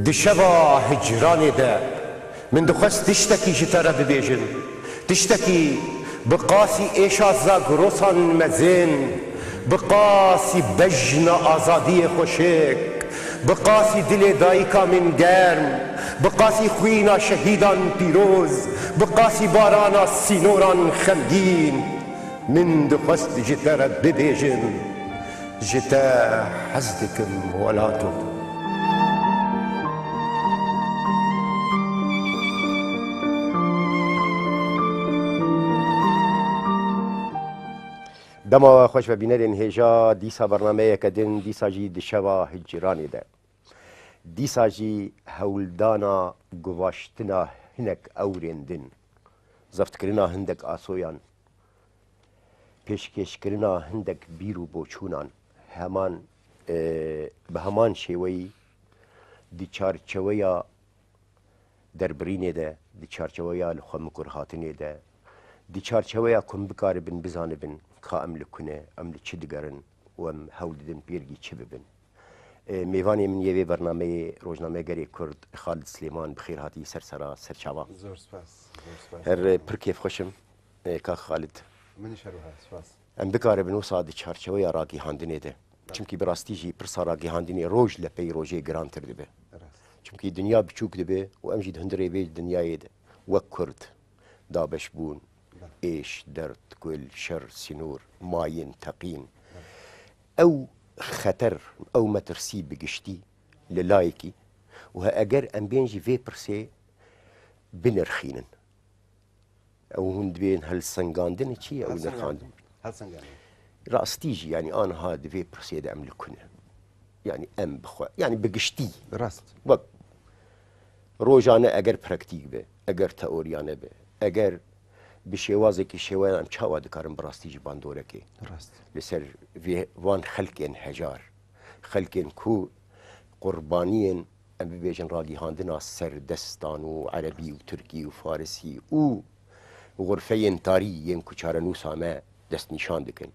دشبا هجراني دا من دخست تشتكي جترى ببيجن تشتكي بقاسي ايشا زاق روسان مزين بقاسي بجنا آزادي خوشك بقاسي دل دايكا من گرم بقاسي خوينا شهيدان بيروز بقاسي بارانا سينوران خمگين من دخست جترى ببيجن جتا حزدكم ولاتو دما خوش ببینید هجا دیسا برنامه کدن دیسا جی دشوا هجرانی ده دیسا جی هولدانا گواشتنا هنک اورندن زفت کرنا هندک آسویان پیشکش کرنا هندک بیرو بوچونان همان به همان شوی دی چارچویا دربرینه ده دی چارچویا لخم کرهاتنه ده دی چارچویا کم بکار بن بزانه بن که ام لکنه ام لچی دگرن و ام هولدن بیرگی چی ببن میوانی من یوی برنامه روزنامه گری کرد خالد سلیمان بخیر هاتی سرسرا سرچاوا زور سپاس هر پرکیف خوشم که خالد منی شروها سپاس ام بکار بن وسا دی چارچویا راگی هاندنه ده چونکی براستی جی پرسا راگی هاندنه روز لپی روزی گرانتر دبه چونکی دنیا بچوک دبه و ام جید هندره بی دنیای ده و کرد دابش بون ايش درد كل شر سنور ماين تقين او خطر او مترسي بقشتي للايكي وها اجر ام بينجي في برسي بنرخينن او هند بين هل سنغاندن شي او نرخاندن هل سنغاندن راستيجي يعني انا هاد في برسي دا املكنا يعني ام بخوا يعني بقشتي راست وق روجانا اجر براكتيك به اجر تاوريانا به اجر بشوازه که شوال ام چاوا دکارم براستی جبان دوره که راست لسر وان خلقین هجار خلقین کو قربانین ام ببیجن راگی هاندنا سر دستان و عربی و ترکی و فارسی و غرفه تاری ین کچارنو سامه دست نشان دکن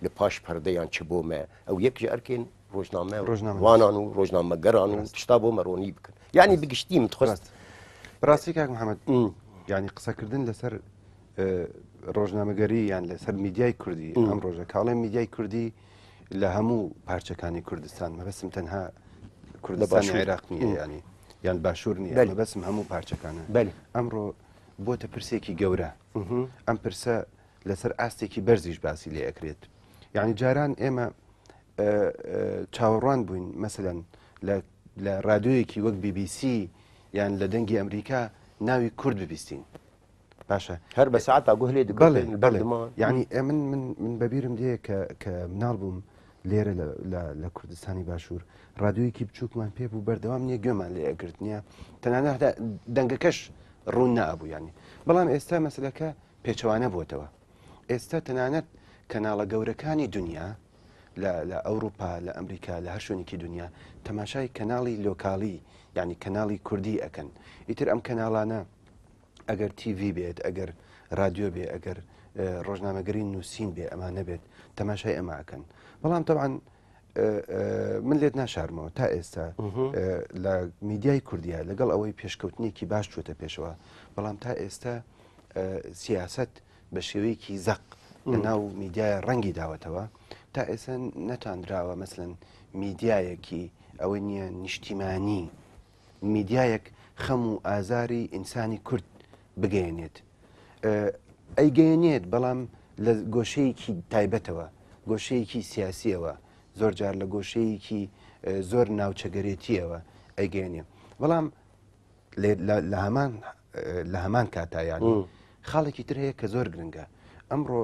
لپاش پرده یان چبو ما او یک جارکن روزنامه وانانو روزنامه گرانو تشتابو مرونی بکن يعني بقشتي متخصص براسي كاك محمد يعني قصة كردن لسر ڕۆژنامەگەری یان لەسەر میدیای کوردی ئەم ڕۆژە کاڵێ میدیای کوردی لە هەموو پارچەکانی کوردستان مەبەسم تەنها کوردستانی عێراق نییە ینی یان باشوور نییە مەبەسم هەموو پارچەکانە ئەمڕۆ بۆتە پرسێکی گەورە ئەم پرسە لەسەر ئاستێکی بەرزیش باسی لێ ئەکرێت یعنی جاران ئێمە چاوەڕوان بووین مەسەلەن لە ڕادیۆیەکی وەک BBC یان لە دەنگی ئەمریکا ناوی کورد ببیستین باشا هر بساعات اقول لي بله يعني من ببيرم دي كمنال بوم ليره لكردستاني باشور راديوي كي بتشوك من بيبو بردوام ني جمان لي اگرتنيا تنانا هدا دنگكش رونا ابو يعني بلام استا مسلكه بيچوانه بوتوا استا تنانا كنالا گوركاني دنيا لا اوروبا لا امريكا لا هرشونيكي دنيا تماشاي كنالي لوكالي يعني كنالي كردي اكن يتر ام كنالانا اگر تیوی بێت ئەگەر رادیۆ بێ ئەگەر ڕۆژنامەگەری نووسین بێ ئەمانە بێت تەماشای ئەماکەن بەڵام طبعا من لێت ناشارمەوە تا ئێستا لە میدیای کوردیا لەگەڵ ئەوەی پێشکەوتنێکی باش چوتە پێشەوە بەڵام تا ئێستا سیاست بە شێوەیەکی زەق لە ناو میدیای ڕەنگی داوەتەوە تا ئێستا نەتوانراوە مەسڵەن میدیایەکی ئەوە نییە نیشتیمانی میدیایەک خەم و ئازاری ئینسانی کورد بگەێنێت ئەیگەێنێت بەڵام لە گۆشەیەکی تایبەتەوە گۆشەیەکی سیاسیەوە زۆر جار لە گۆشەیەکی زۆر ناوچەگەرێتیەوە ئەیگەێنێ بەڵام لە هەمان کاتایانی خاڵێکی تر هەیە کە زۆر گرنگە ئەمڕۆ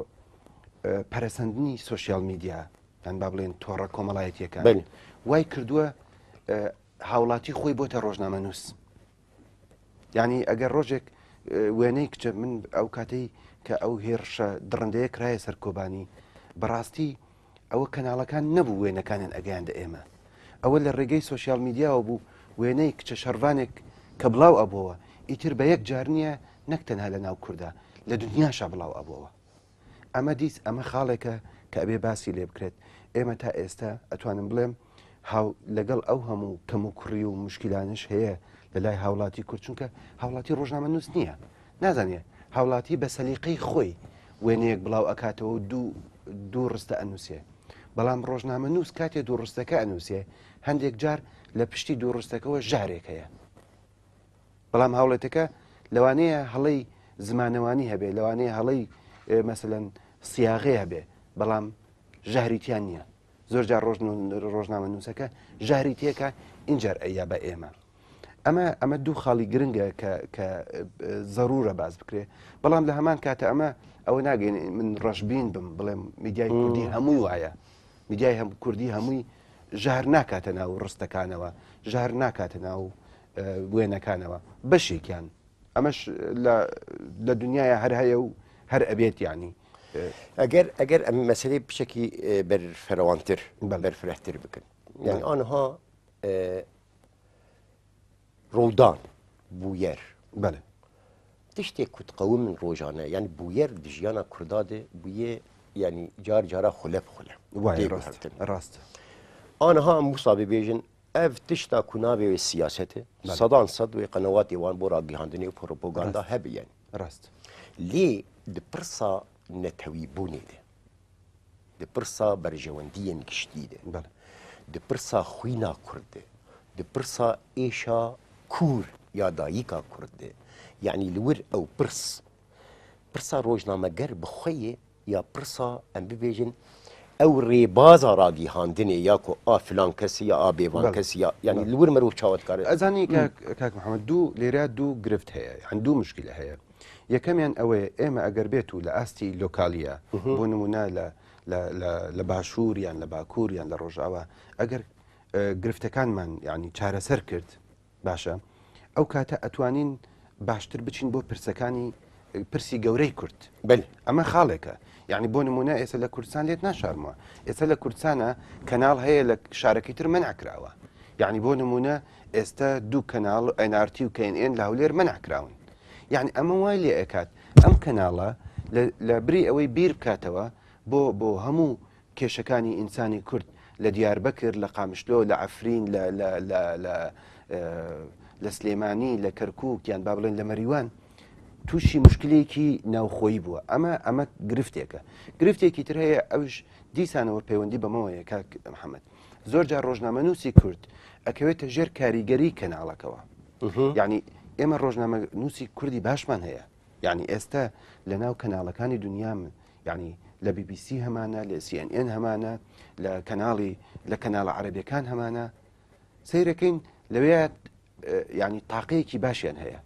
پەرەسەندنی سۆشیال میدیا یان با بڵێن تۆڕە کۆمەڵایەتیەکان وای کردووە هاوڵاتی خۆی بۆتە ڕۆژنامە نووس یعنی ئەگەر ڕۆژێک وێنەی کچە من ئەو کاتەی کە ئەو هێرشە دڕندەیە کرایە سەر کۆبانی بەڕاستی ئەوە کەناڵەکان نەبوو وێنەکانیان ئەگەیاندە ئێمە ئەوە لە ڕێگەی سۆشیال میدیاوە بوو وێنەی کچە شەروانێک کە بڵاو ئەبەوە ئیتر بە یەک جار نییە نەک تەنها لە ناو کووردا لە دنیاشا بڵاو ئەبەوە ئەمە دیس ئەمە خاڵێکە کە ئەبێ باسی لێ بکرێت ئێمە تا ئێستا ئەتوانم بڵێم لەگەڵ ئەو هەموو کەم و کوڕی و مشکلانش هەیە لە لای هاوڵاتی کورد چونکە هاوڵاتی ڕۆژنامە نووس نییە نازانێ هاوڵاتی بە سەلیقەی خۆی وێنەیەک بڵاو ئەکاتەوە دوو ڕستە ئەنووسێ بەڵام ڕۆژنامە نووس کاتێ دوو ڕستەکە ئەنووسێ هەندێک جار لە پشتی دوو ڕستەکەەوە ژارێک هەیە بەڵام هاوڵێتەکە لەوانەیە هەڵەی زمانەوانی هەبێ لەوانەیە هەڵەی مەسەلەن سیاغێ هەبێ بەڵام ژاریتیان نییە زۆر جار ڕۆژنامە نووسەکە ژاری تێکە اینجار ئەیە بە ئێمە ئەمە دوو خاڵی گرنگە کە زەرورە باز بکرێ بەڵام لە هەمان کاتە ئەوە ناگەین من ڕەشبین بم بڵێم میدیای کوردی هەمووی وایە میدیای کوردی هەمووی ژار ناکاتە ناو ڕستەکانەوە ژار ناکاتە ناو وێنەکانەوە بەشێکیان ئەمەش لە دنیاە هەر هەیە و هەر ئەبێت ینی ئەگەر ئەم مەسلەی بچێکی بەرفەرەوانتر بەرفرەتر بکەن یعنی ئەنها ڕوودان بوویەر بەێ تشتێک کوتقەوم من ڕۆژانە ینی بوویەر دژیانە کوردادێ بویێ ینی جارە خولە بخولە ڕاست ئانها ئەم وسا ببێژن ئەv تشتا ku navê siyasete sedan sed wê qenewatê wan bo ragîhandinê û propaganda hebe yani rast lê di pirsa netewîbûnê de di pirsa berjewendiyên giştî de di pirsa xwîna Kurd de di pirsa êşa kûr ya dayîka Kurd de yanî li wir ew pirsa rojnameger bi xwe yê ya pirsa em bibêjin ew rêbaza ragîhandinê ya ku a filan kesî ya a bêvan kesî ya yanî li wir merov çawatkar ئەزانی کاک محەممەد لێرە دوو گرفت هەیە یان دوو مشکلە هەیە یەکەمیان ئەوەیە ئێمە ئەگەر بێت و لە ئاستی لۆکالیە بۆ نمونە لە باشوور یان لە باکوور یان لە ڕۆژاوە ئەگەر گرفتەکانمان ینی چارەسەر کرد باشە ئەو کاتە ئەتوانین باشتر بچین بۆ پرسەکانی پرسی گەورەی کورد ئەمە خاڵێکە یعنی بۆ نمونە ئێستا لە کوردستان لێت ناشارمەوە ئێستا لە کوردستانە کەناڵ هەیە لە شارەکەی تر منعکراوە یعنی بۆ نمونە ئێستا دوو کەناڵ NRT و KNN لە هەولێر منعکراون یعنی ئەمە وای لێ ئەکات ئەم کەناڵە لە بری ئەوەی بیر بکاتەوە بۆ هەموو کێشەکانی ئینسانی کورد لە دیاربەکر لە قامشلۆ لە عەفرین لە سلێمانی لە کەرکووک یان با بڵێن لە مەریوان تووشی مشکلێکی ناوخۆیی بووە ئەمە گرفتێکە گرفتێکی تر هەیە ئەوش دیسانەوە پەیوەندی بەمەوەیە کاک محەممەد زۆر جار ڕۆژنامە نووسی کورد ئەکەوێتە ژێر کاریگەری کەناڵەکەەوە یعنی ئێمە ڕۆژنامە نووسی کوردی باشمان هەیە یعنی ئێستا لە ناو کەناڵەکانی دنیا من ینی لە BBC هەمانە لە CNN هەمانە لە کەناڵە عەرەبیەکان هەمانە سەیرەکەین لەوێ ینی تاقەیەکی باشیان هەیە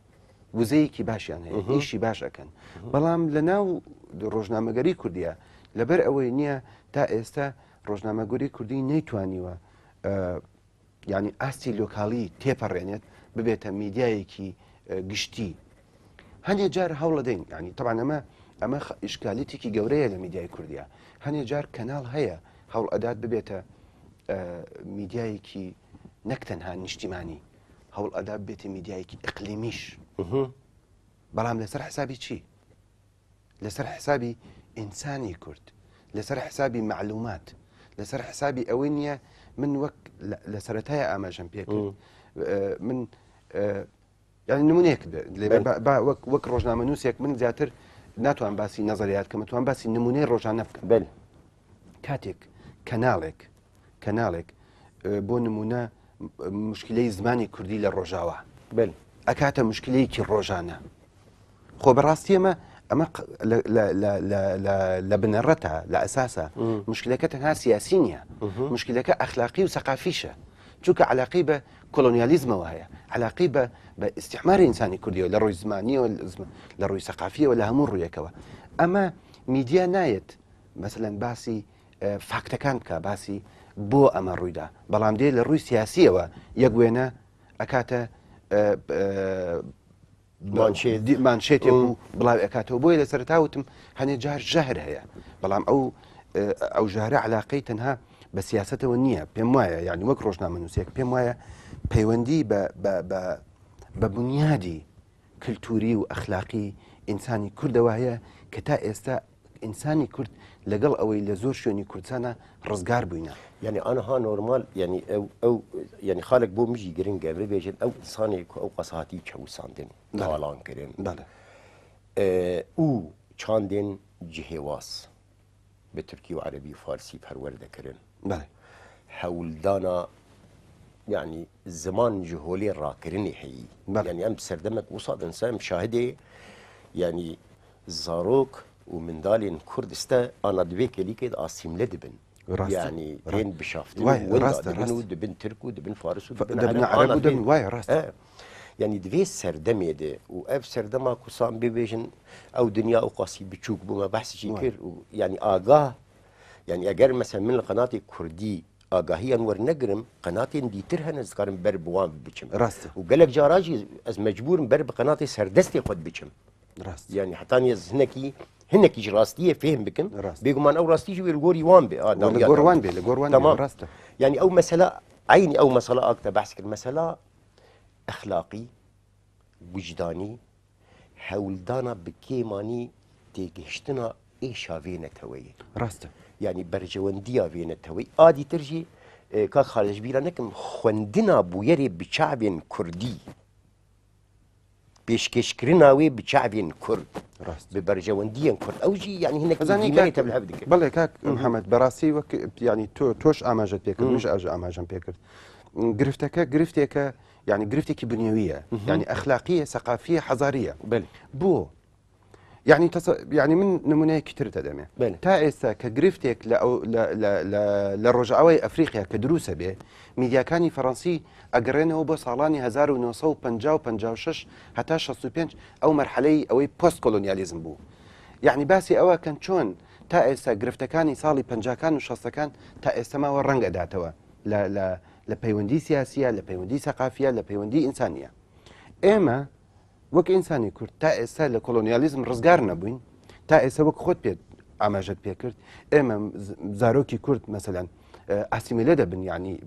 وزەیەکی باشیان هەیە ئیشی باشەکەن بەڵام لە ناو ڕۆژنامەگەری کوردیە لەبەر ئەوەی نییە تا ئێستا ڕۆژنامەگوری کوردی نەیتوانیوە ینی ئاستی لۆکاڵی تێپەڕێنێت ببێتە میدیایەکی گشتی هەندێک جار هەوڵە دەین ینی تەبان ئەمە ئیشکالیتێکی گەورەیە لە میدیای کوردیە هەندێک جار کەناڵ هەیە هەوڵ ئەدات ببێتە میدیایەکی نەک تەنها نیشتیمانی هەوڵ ئەدا بێتە میدیایەکی ئەقلیمیش بەڵام لەسەر حسابی چی لەسەر حسابی ئینسانی کورد لەسەر حسابی معلومات لەسەر حسابی ئەوەی نییە من وەک لە سەرەتایە ئاماژەم پێکرد من ینی نمونەیەک وەک ڕۆژنامە نووسێک من زیاتر ناتوان باسی نەزەریات کە متوان باسی نمونەی ڕۆژانە بکەم کاتێک کەناڵێک بۆ نمونە مشکلەی زمانی کوردی لە ڕۆژاوە ئەکاتە مشکلەیەکی ڕۆژانە خۆ بەڕاستی ئەمە لە بنەڕەتە لە ئەساسە مشکلەکە تەنها سیاسی نییە مشکلەکە ئەخلاقی و سەقافیشە چونکە علاقی بە کۆلۆنیالیزمەوە هەیە علاقی بە ئیسیحماری ئینسانی کوردیەوە لە ڕۆی زمانیەوە لە ڕۆی سەقافیەوە لە هەموو ڕوویەکەوە ئەمە میدیا نایەت مەسەلەن باسی فاکتەکان بکە باسی بۆ ئەمە ڕوویدا بەڵام دێ لە ڕووی سیاسیەوە یەک وێنە ئەکاتە مانشێتێک و بڵاو ئەکاتەوە بۆیە لە سەرتاوتم هەنێ جار ژەهر هەیە بەڵام ئەو ژارە علاقەی تەنها بە سیاستەوە نییە پێم وایە یعنی وەک ڕۆژنامە نووسێک پێم وایە پەیوەندی بە بنیادی کللتوری و ئەخلاقی ئینسانی کوردەوە هەیە کە تا ئێستا ئینسانی کورد لەگەڵ ئەوەی لە زۆر شوێنی کوردستانە ڕزگار بووینە. يعني أنا ها نورمال يعني أو يعني خالق بو مجي جرين قبل بيجن أو إنساني أو قصاتي كهو ساندين طالان كرين بله او چاندين جهواس بتركي وعربي وفارسي بهالوردة كرين بله حولدانا يعني زمان جهولي راكرني هي بله. يعني أم سردمك وصاد إنسان مشاهدة يعني زاروك ومن دالين كردستا أنا دبيك اللي كده آسيم لدبن راسته. يعني دين بشافتين واي، وين راسته، دبن راسته. ودبن تركو دبن فارس دبن عرب ودبن واي راسته. يعني دوی سردمه ده و اف سردما کسان ببیجن او دنیا او قاسی بچوک بوما بحث چی کر يعني آگاه يعني اگر مثلا من القناة كردي آگاهی انور نگرم قناة دیتر هنز کارم بر بوان بچم راسته. و قالك جاراجي از مجبور بر بقناة سردستي خود بچم راست يعني حتى نيز هنكي راستيه فهم بكن راست. بيقول من او راستي جو الغوري وان بي الغوروان بي الغوروان تمام بي راسته. يعني او مسألة عيني او مسألة اكتر بحث المسألة اخلاقي وجداني هولدانا بكيماني تيجشتنا ايشا فينا توي راسته. يعني برجونديا فينا توي ادي ترجي كا خارج بيلا نكم خوندنا بويري بشعب كردي بيشكشكرنا وي بشعب كرد راست. ببرجونديا كرد اوجي يعني هناك زاني ديماني كاك تبلها بدك بله كاك محمد براسي وك يعني توش اماجت بيكر مش اجا اماجن بيكر قرفتك يعني قرفتك بنيويه يعني اخلاقيه ثقافيه حضاريه بله بو يعني يعني من نمونه كتير تدمي بله تائسا كقرفتك للرجعوي افريقيا كدروسه به ميديا كاني فرنسي اقرينه بو صالاني 1956 حتى 65 او مرحله او بوست كولونياليزم بو يعني باسي اوا كان شون تائسا قرفتكاني صالي بنجاكان وشخصكان تائسا ما ورنق داتوا لا لا لبيوندي سياسيه لبيوندي ثقافيه لبيوندي انسانيه اما وك انساني كرد تائسا لكولونياليزم رزقار نبوين تائسا وك خود بيت عماجت بيكرد اما زاروكي كرد مثلا اسيميلي دبن يعني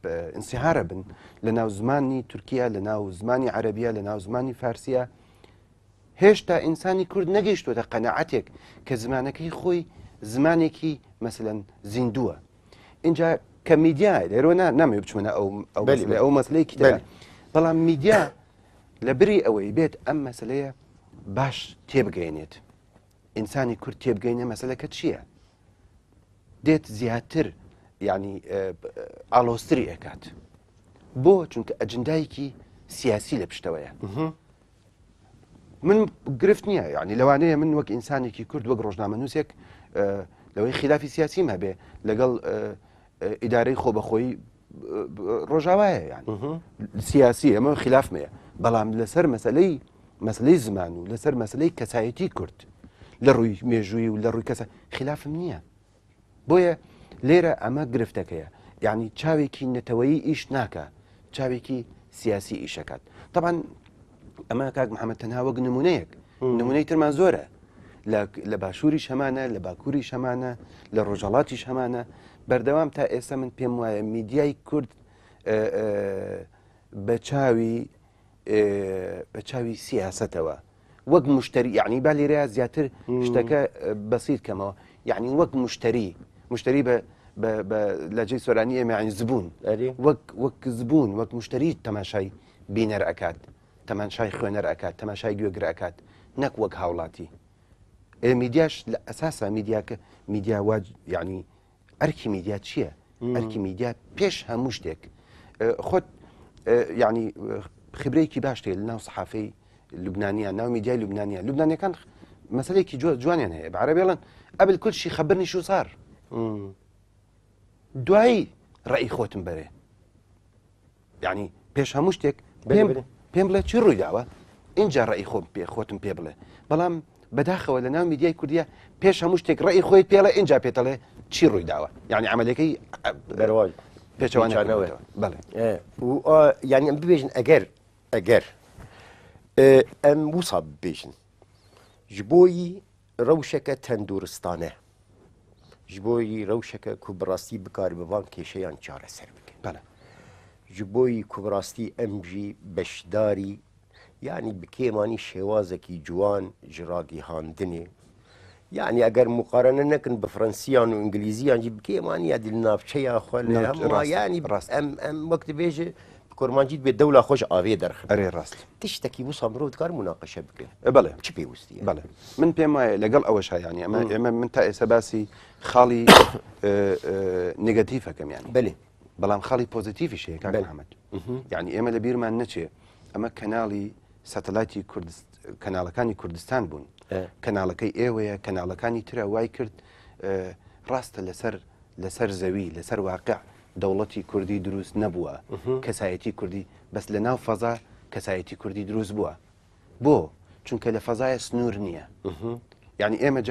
بانصهار بن لناو زماني تركيا لناو زماني عربيه لناو زماني فارسيه هێشتا ئینسانی کورد نەگەیشتووەتە قەنەعەتێک کە زمانەکەی خۆی زمانێکی مەسەلەن زیندووە اینجا کە میدیای لێرۆ نامێ بچوونە ئەو مەسلەیەکی تر بەڵام میدیا لە بری ئەوەی بێت ئەم مەسلەیە باش تێبگەێنێت ئینسانی کورد تێبگەینە مەسلەکە چییە دێت زیاتر ینی ئالۆستری ئەکات بۆ چونکە ئەجندایەکی سیاسی لە پشتەوەیە من گرفت نییە یعنی لەوانەیە من وەک ئینسانێکی کورد وەک ڕۆژنامەنووسێک لەوەی خلافی سیاسیم هەبێ لەگەڵ ئیدارەی خۆبەخۆی ڕۆژاوایە یعنی سیاسی ئەمە خلافمەیە بەڵام لەسەر مەسلەی زمان و لەسەر مەسلەی کەسایەتی کورد لە ڕووی مێژووی و لە ڕووی کەسە خلافم نییە بۆیە لێرە ئەمە گرفتەکەیە یعنی چاوێکی نەتەوەیی ئیش ناکە چاوێکی سیاسی ئیشەکات طبعا ئەمە کاک محەممەد تەنها وەک نمونەیەک نمونەی ترمان زۆرە لە باشووری شەمانە لە باکووری شەمانە لە ڕۆژەڵاتی شەمانە بەردەوام تا ئێستا من پێم وایە میدیای کورد بە چاوی سیاستەوە وەک مشتری یعنی با لێرەیە زیاتر شتەکە بەسیت کەمەوە یعنی وەک مشتری لە جێی سۆرانی ئێمە یعنی زبوون وەک زبوون وەک مشتری تەماشای بینەر ئەکات تەماشای خوێنەر ئەکات تەماشای گوێگر ئەکات نەک وەک هاوڵاتی میدیاش لە ئەساسا میدیاکە میدیا یعنی ئەرکی میدیا چییە؟ ئەرکی میدیا پێش هەموو شتێک خۆت یعنی خبرەیەکی باش لە ناو سەحافەی لوبنانیە ناو میدیای لوبنانیەکان مەسەلێکی جوانیان هەیە بە عەرەبی ئەڵێن قبل كل شيء خبرني شو صار دوایی ڕێی خۆتم بەرێ یعنی پێش هەموو شتێک پێم بڵێ چی ڕووی داوە اینجا ڕێی خۆتم پێ بڵێ بەڵام بەداخەوە لە ناو میدیای کوردیە پێش هەموو شتێک ڕێی خۆی پێڵێ اینجا پێتەڵێ چی ڕووی داوە یعنی عملەکەی بەرەوەی پێچەوانەوە بەڵێ یعنی ئەم ببێژن ئەگەر ئەم وسا ببێژن ji بۆی ڕەوشەکە تەندروستانە ji بۆی ڕەوشەکە کو بڕاستی بکار ببان کێشەیان چارەسەر بکەن بەڵێ ji بۆی کو بڕاستی ئەمژی بەشداری یعنی بکێمانی شێوازێکی جوان ji ڕاگیهاندنێ يعني اگر مقارنه نكن بفرنسيان وانجليزيان جيب كيمانيا دي النافشيا خل هم يعني ام وقت بيجي كورمانجيت بالدوله خوش افي درخ اري راست تشتكي وصمرود كار مناقشه بك بله چ بيوستي بله من بما لقل اول شيء يعني اما من تاي سباسي خالي نيجاتيفا كم يعني بله بلام خالي بوزيتيف شيء كاك محمد يعني اما لبير ما نتشي اما كنالي ساتلايتي كنالكاني كردستان بون كنالكي ايويا كنالكاني ترى واي كرد راست لسر زوي لسر واقع دولتي كردي دروس نبوه كسايتي كردي بس لناو فضا كسايتي كردي دروس بوه بو چونکە لە فەزایە سنوور نییە یعنی ئێمە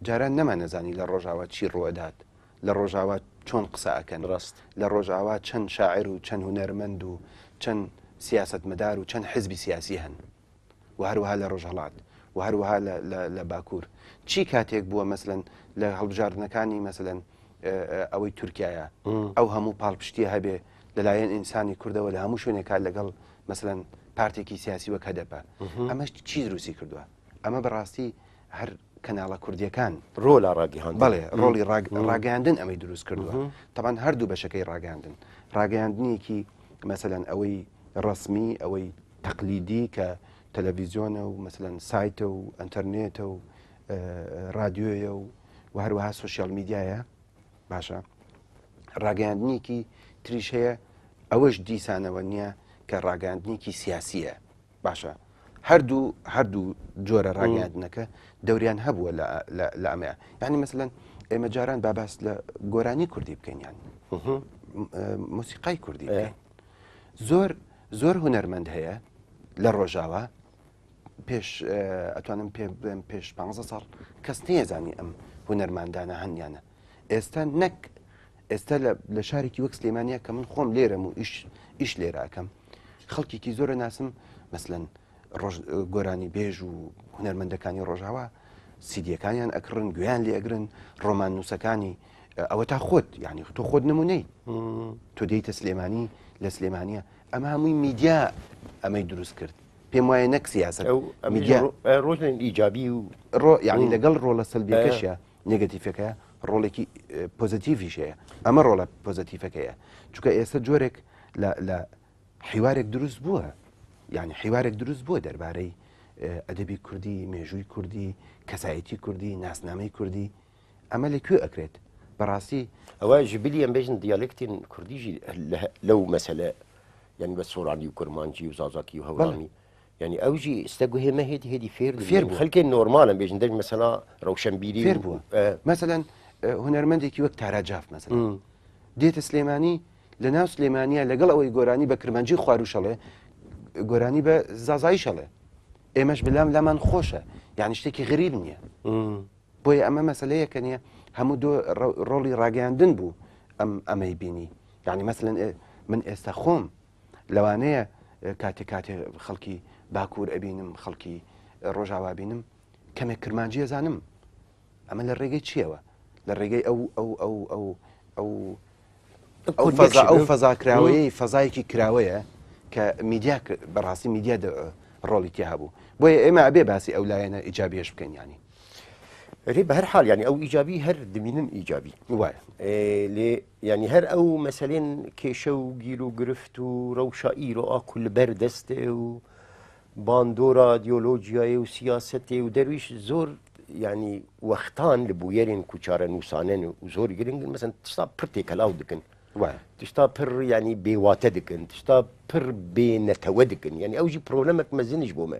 جاران نەما نەزانی لە ڕۆژاوا چی ڕۆدات لە ڕۆژاوا چۆن قسە ئەکەن ڕاست لە ڕۆژاوا چەند شاعر و چەند هونەرمەند و چەند سیاستمەدار و چەند حزبی سیاسی هەن و هەروەها لە ڕۆژهەڵات و هەروەها لە باکوور چی کاتێک بووە مەسلەن لە هەڵبژاردنەکانی مەسلەن ئەوەی تورکایە ئەو هەموو پاڵپشتیە هەبێ لەلایەن ئینسانی کوردەوە لە هەموو شوێنێکا لەگەڵ مەسلەن پارتێکی سیاسی وەک هەدەپە ئەمەش چی دروستی کردووە ئەمە بەڕاستی هەر کەناڵە کوردیەکان ڕۆلا ڕاگەیاندن بەڵێ ڕۆڵی ڕاگەاندن ئەمەی دروست کردووە تەبان هەردوو بەشەکەی ڕاگەاندن ڕاگەاندنیەکی مەسەلەن ئەوەی ڕسمی ئەوەی تەقلیدی کە تەلەڤیزیۆنە و مەسەلەن سایتە و ئەنتەرنێتە و رادیۆیە و هەروەها سوشیال میدیایە باشە ڕاگەاندنیەکی تریش هەیە ئەوەش دیسانەوە نییە کە ڕاگەاندنیکی سیاسیە باشە هەردوو جۆرە ڕاگەاندنەکە دەوریان هەبووە لە ئەمەیە یعنی مەسەلەن ئێمە جاران باباس لە گۆرانی کوردی بکەین یان موسیقای کوردی بکەین زۆر هونەرمەند هەیە لە ڕۆژاوا پێش ئەتوانم پێش 15 ساڵ کەس نێزانی ئەم هونەرماندانە هەنیانە ئێستا نەک ئێستا لە شارێکی وەک سلێمانیا کە من خۆم لێرەم و ئیش لێرە ئەەکەم خەڵکێکی زۆرە ناسم مەسلەن گۆرانی بێژ و هونەرمەندەکانی ڕۆژاوا سیدیەکانیان ئەکڕن گویان لێ ئەگرن ڕۆمان نووسەکانی ئەوە تا خۆت یعنی تۆ خۆت نمونەی تۆ دەیتە سلێمانی لە سلێمانیە ئەمە هەمووی میدیا ئەمەی دروست کرد پێم وایە نەک سیاست ڕۆژن ئیجابی و یعنی لەگەڵ ڕۆڵە سەلبیەکەشە نێگەتیفەکە ڕۆڵێکی پۆزیتیڤیش هەیە ئەمە ڕۆڵە پۆزیتیڤەکەیە چونکە ئێستا جۆرێک لە حیوارێک دروست بووە یعنی حیوارێک دروست بووە دەربارەی ئەدەبی کوردی مێژووی کوردی کەسایەتی کوردی ناسنامەی کوردی ئەمە لەکوێ ئەکرێت بەڕاستی ئەوە ژبلی ئەم بێژن دیالکتین کوردیژی لەو مەسەلە یعنی بە سۆرانی و کورمانجی و زازاکی و هەوڵامی يعني اوجي استقوا هي ما هدي فير خلكي نورمال بيجن دج مثلا روشنبيري فير بوا مثلا هنرمندي كي وقت عراجاف مثلا ديت سليماني لناو سليمانيه لقل اوي غوراني بكرمانجي خواروشله غوراني بزازايشله ايماش بلام لمن خوشه يعني شتكي غريب نيه بوي اما مساله كانيه همو دو رولي راغاندن بو ام يبيني يعني مثلا من استخوم لوانيه كاتي خلكي باكور ئەبینم خەڵکی ڕۆژاوا بینم کەمێک کرمانجیە زانم ئەمە لە ڕێگەی چیەوە لە ڕێگەی ئەو فەزاکراوەیە فەزایەکی کراوەیە کە میدیا بەڕاستی میدیا ڕۆڵی تیا هەبوو بۆیە ئێمە ئەبێ باسی ئەو لایەنە ئیجابیەش بکەین ینی ري بهر حال يعني او ايجابي هر دمينن ايجابي واي لي يعني هر او مثلا كيشو جيلو قرفتو روشائيرو اكل بردسته و باندورا ديولوجيا وسياسته ودرويش زور يعني وقتان لبويرين كوچارا نوسانن وزور جرين مثلا تشتا برتي كلاو دكن واي تشتا بر يعني بيواته دكن تشتا بر بنتودكن يعني اوجي بروبلمك مزنج بوما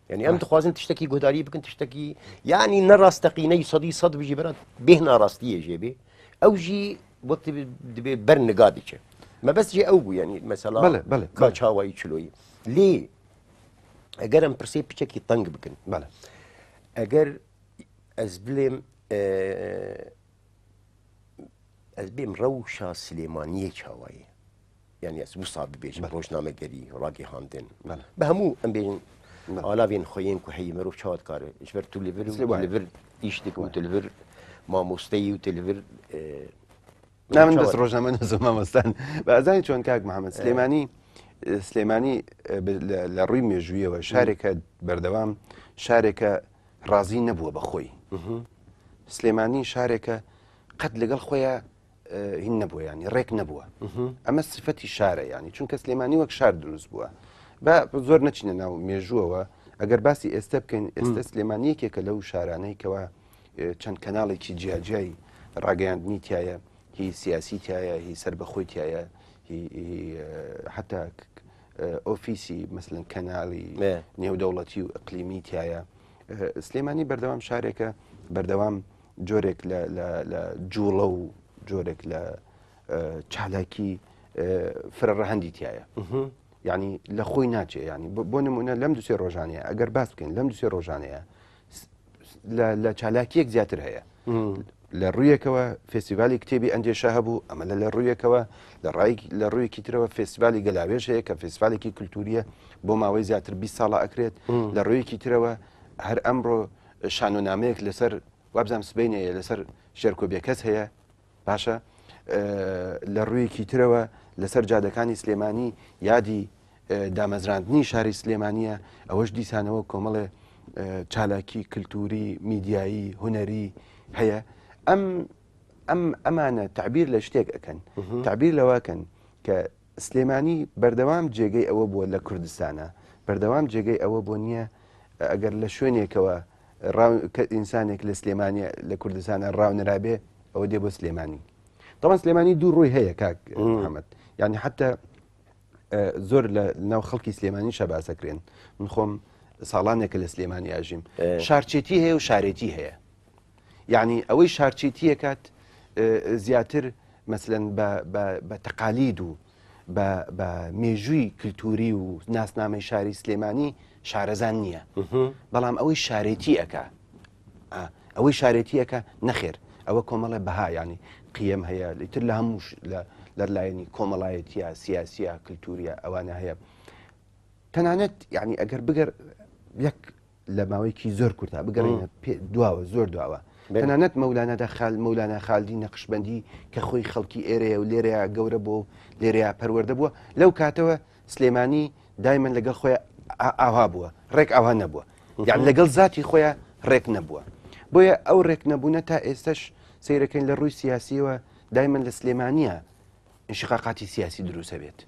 يعني ام تخوازن تشتكي قداري بكن تشتكي يعني نراستقيني صدي صد بيجي برات بهنا راستيه جيبي اوجي وقت برنقاديش ما بس جي او يعني مثلا بله كاچاوي چلوي ليه اگر ام پرسی پیچکی تنگ بکن بله اگر از بلیم روشا سليمانية چاوایی يعني از مصاب بيجن روشنامه گری راگی هاندن بله به همو ام بيجن آلاوین خوین که هی مرو چاد کاره اشور تلفر ایشتک و تلفر ماموستی و تلفر نه من دست روشنامه نزو ماموستان بازانی چون کاک محمد سليماني لە ڕووی مێژوویەوە شارێکە بەردەوام شارێکە ڕازی نەبووە بەخۆی سلێمانی شارێکە قەت لەگەڵ خۆیان هین نەبووە ینی ڕێک نەبووە ئەمە سفەتی شارە ینی چونکە سلێمانی وەک شار دروست بووە بە زۆر نەچینە ناو مێژووەوە ئەگەر باسی ئێستا بکەین ئێستا سلێمانیەکێکە لەو شارانەیەکەوە چەند کەناڵێکی جیاجیایی ڕاگەیاندنی تایە هی سیاسی تایە هی سربەخۆی تایە حتا ئۆفیسی مثلن کەناڵی نێودەوڵەتی و ئەقلیمی تایە سلێمانی بەردەوام شارێکە بەردەوام جۆرێک لە جوڵە و جۆرێک لە چالاکی فرەڕەهەندی تایە یعنی لە خۆی ناچێ ینی بۆ نمونە لەم دوسێ ڕۆژانەیە ئەگەر باس بکەین لەم دوسێ ڕۆژانەیە لە چالاکیەک زیاتر هەیە لە ڕوویەکەوە فێستیڤالی کتێبی ئەندێشە هەبوو ئەمە لە ڕوویەکەوە لە ڕوویەکی ترەوە فێستیڤالی گەلاوێژ هەیە کە فێستیڤالێکی کولتوریە بۆ ماوەی زیاتر 20 ساڵە ئەکرێت لە ڕوویەکی ترەوە هەر ئەمڕۆ شانۆنامەیەک لەسەر وابزانام سبینەیە لەسەر شێرکۆبیەکەس هەیە باشە لە ڕوویەکی ترەوە لەسەر جادەکانی سلێمانی یادی دامەزراندنی شاری سلێمانیە ئەوەش دیسانەوە کۆمەڵێ چالاکی کللتوری میدیایی هوەری هەیە ئەمانە تعبیر لە شتێک ئەەکەن تعبیر لەواکەن کە سلێمانی بەردەوام جێگەی ئەوە بووە لە کوردستانە بەردەوام جێگەی ئەوە بۆ نییە ئەگەر لە شوێنێکەوە ئینسانێک لە سلێمانیا لە کوردستانە ڕاونرابێ ئەوە دێ بۆ سلێمانی طبعا سلێمانی دوو ڕووی هەیە کاک محەممەد یعنی حتا زۆر لە ناو خەڵکی سلێمانی شەباسەکرێن من خۆم ساڵانێکە لە سلێمانی ئاژیم شارچێتی هەیە و شارێتی هەیە یعنی ئەوەی شارچێتیە کات زیاتر مثلەن بە تەقالید و بە مێژووی کللتوری و ناسنامەی شاری سلێمانی شارەزان نییە بەڵام ئەوەی شارێتی ئەەکە ئەوەی شارێتی ئەەکە نەخێر ئەوە کۆمەڵە بەها ینی قیم هەیە لەتر لە هەموو لەلایەنی کۆمەڵایەتیە سیاسیە کللتوریە ئەوانە هەیە تەنانەت یعنی ئەگەر بگەر یەک لە ماوەیەکی زۆر کورتا بگەڕێنە دواوە زۆر دواوە تەنانەت مەولانە خالدی نەقشبەندی کە خۆی خەڵکی ئێرەیە و لێرەیە گەورە بۆ لێرەیە پەروەردە بووە لەو کاتەوە سلێمانی دایمەن لەگەڵ خۆی ئاوا بووە ڕێک ئاوا نەبووە یان لەگەڵ ذاتی خۆیان ڕێک نەبووە بۆیە ئەو ڕێک نەبوونە تا ئێستش سیرەکەین لە ڕووی سیاسیەوە دایمەن لە سلێمانیە انشقاقاتی سیاسی دروسە بێت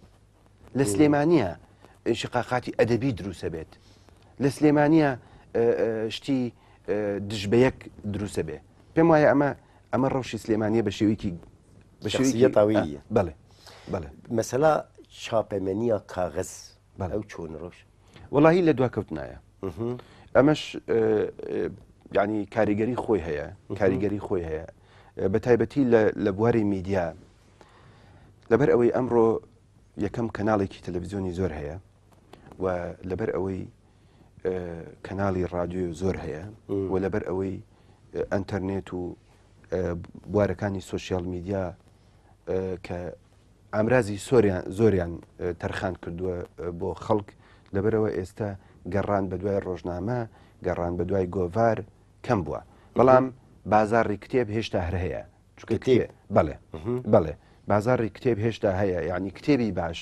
لە سلێمانیە انشقاقاتی ئەدەبی دروسە بێت لە سلێمانیە شتی دژبەیەک دروسە بێ پێم وایە ئەمە ڕەوشی سلێمانیە بە شێوەیەکی شخصیەتاویە بەڵێ بەڵێ مەسەلا چاپەمەنیە کاغەز ئەو چۆن ڕۆژ وەڵاهی لە دواکەوتنایە ئەمەش ینی کاریگەری خۆی هەیە کاریگەری خۆی هەیە بە تایبەتی لە بواری میدیا لەبەر ئەوەی ئەمڕۆ یەکەم کەناڵێکی تەلەڤیزیۆنی زۆر هەیە و لەبەر ئەوەی کەناڵی ڕادیۆ زۆر هەیە و لەبەر ئەوەی ئەتەرنێت و بوارەکانی سوۆسیال میدیا کە ئامرازی زۆریان تەرخان کردووە بۆ خەڵک لەبەرەوە ئێستا گەڕان بە دوای ڕۆژنامە گەڕان بە دوای گۆڤار کەم بووە بەڵام بازاڕی کتێب هێشتا هەر هەیە بەڵێ بەڵێ بازاڕی کتێب هێشتا هەیە یعنی کتێبی باش